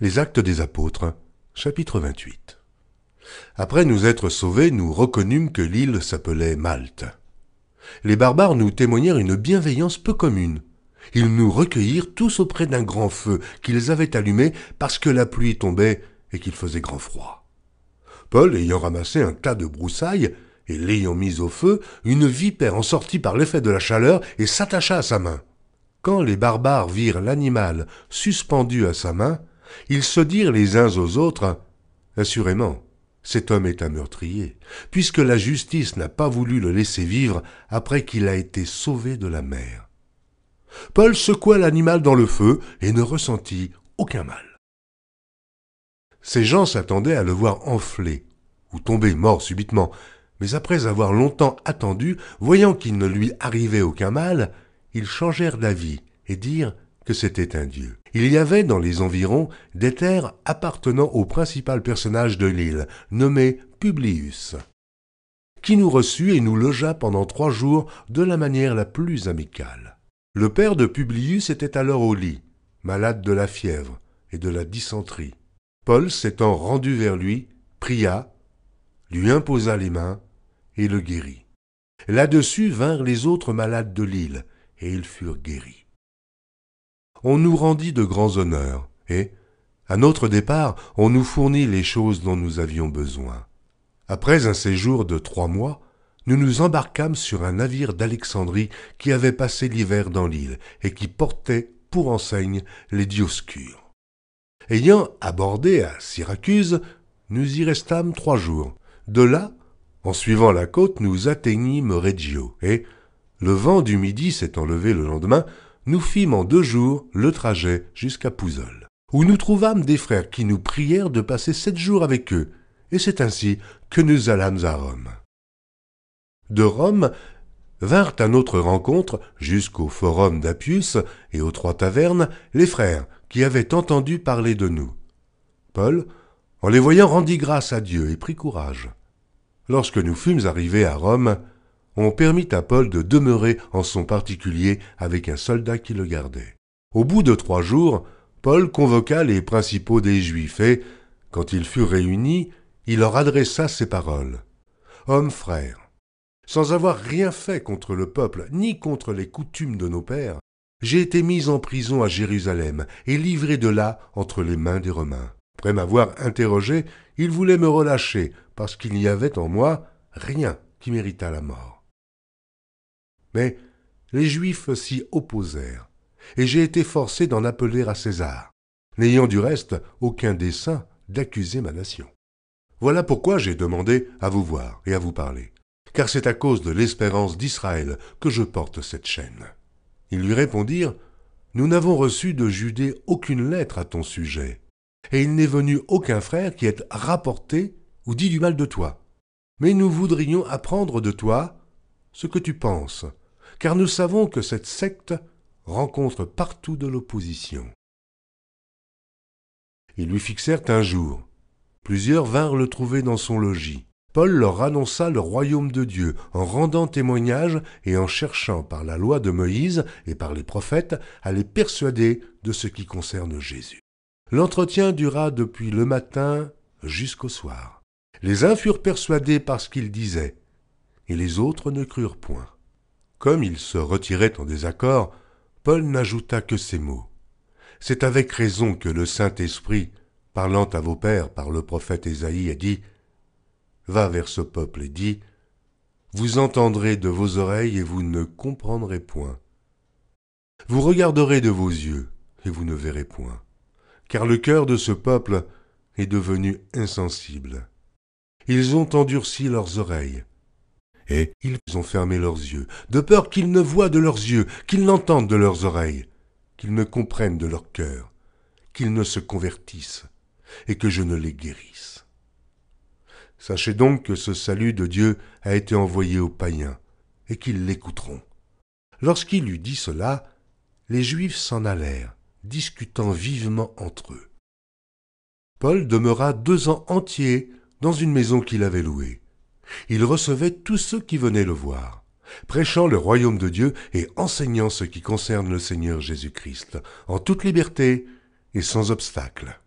Les Actes des Apôtres, chapitre 28. Après nous être sauvés, nous reconnûmes que l'île s'appelait Malte. Les barbares nous témoignèrent une bienveillance peu commune. Ils nous recueillirent tous auprès d'un grand feu qu'ils avaient allumé parce que la pluie tombait et qu'il faisait grand froid. Paul, ayant ramassé un tas de broussailles et l'ayant mis au feu, une vipère en sortit par l'effet de la chaleur et s'attacha à sa main. Quand les barbares virent l'animal suspendu à sa main, ils se dirent les uns aux autres « Assurément, cet homme est un meurtrier, puisque la justice n'a pas voulu le laisser vivre après qu'il a été sauvé de la mer. » Paul secoua l'animal dans le feu et ne ressentit aucun mal. Ces gens s'attendaient à le voir enfler ou tomber mort subitement, mais après avoir longtemps attendu, voyant qu'il ne lui arrivait aucun mal, ils changèrent d'avis et dirent que c'était un dieu. Il y avait dans les environs des terres appartenant au principal personnage de l'île, nommé Publius, qui nous reçut et nous logea pendant 3 jours de la manière la plus amicale. Le père de Publius était alors au lit, malade de la fièvre et de la dysenterie. Paul, s'étant rendu vers lui, pria, lui imposa les mains et le guérit. Là-dessus vinrent les autres malades de l'île, et ils furent guéris. On nous rendit de grands honneurs, et, à notre départ, on nous fournit les choses dont nous avions besoin. Après un séjour de 3 mois, nous nous embarquâmes sur un navire d'Alexandrie qui avait passé l'hiver dans l'île, et qui portait pour enseigne les Dioscures. Ayant abordé à Syracuse, nous y restâmes 3 jours. De là, en suivant la côte, nous atteignîmes Reggio, et, le vent du midi s'étant levé le lendemain, nous fîmes en 2 jours le trajet jusqu'à Pouzole, où nous trouvâmes des frères qui nous prièrent de passer 7 jours avec eux, et c'est ainsi que nous allâmes à Rome. De Rome vinrent à notre rencontre, jusqu'au forum d'Appius et aux 3 tavernes, les frères qui avaient entendu parler de nous. Paul, en les voyant, rendit grâce à Dieu et prit courage. Lorsque nous fûmes arrivés à Rome, on permit à Paul de demeurer en son particulier avec un soldat qui le gardait. Au bout de 3 jours, Paul convoqua les principaux des Juifs et, quand ils furent réunis, il leur adressa ces paroles. « Hommes frères, sans avoir rien fait contre le peuple ni contre les coutumes de nos pères, j'ai été mis en prison à Jérusalem et livré de là entre les mains des Romains. Après m'avoir interrogé, ils voulaient me relâcher parce qu'il n'y avait en moi rien qui méritât la mort. Mais les Juifs s'y opposèrent, et j'ai été forcé d'en appeler à César, n'ayant du reste aucun dessein d'accuser ma nation. Voilà pourquoi j'ai demandé à vous voir et à vous parler, car c'est à cause de l'espérance d'Israël que je porte cette chaîne. » Ils lui répondirent, « Nous n'avons reçu de Judée aucune lettre à ton sujet, et il n'est venu aucun frère qui ait rapporté ou dit du mal de toi. Mais nous voudrions apprendre de toi ce que tu penses, car nous savons que cette secte rencontre partout de l'opposition. » Ils lui fixèrent un jour. Plusieurs vinrent le trouver dans son logis. Paul leur annonça le royaume de Dieu en rendant témoignage et en cherchant par la loi de Moïse et par les prophètes à les persuader de ce qui concerne Jésus. L'entretien dura depuis le matin jusqu'au soir. Les uns furent persuadés par ce qu'il disait, et les autres ne crurent point. Comme ils se retiraient en désaccord, Paul n'ajouta que ces mots. « C'est avec raison que le Saint-Esprit, parlant à vos pères par le prophète Ésaïe, a dit « Va vers ce peuple et dis, vous entendrez de vos oreilles et vous ne comprendrez point. Vous regarderez de vos yeux et vous ne verrez point. Car le cœur de ce peuple est devenu insensible. Ils ont endurci leurs oreilles et ils ont fermé leurs yeux, de peur qu'ils ne voient de leurs yeux, qu'ils n'entendent de leurs oreilles, qu'ils ne comprennent de leur cœur, qu'ils ne se convertissent et que je ne les guérisse. Sachez donc que ce salut de Dieu a été envoyé aux païens, et qu'ils l'écouteront. » Lorsqu'il eut dit cela, les Juifs s'en allèrent, discutant vivement entre eux. Paul demeura 2 ans entiers dans une maison qu'il avait louée. Il recevait tous ceux qui venaient le voir, prêchant le royaume de Dieu et enseignant ce qui concerne le Seigneur Jésus-Christ, en toute liberté et sans obstacle.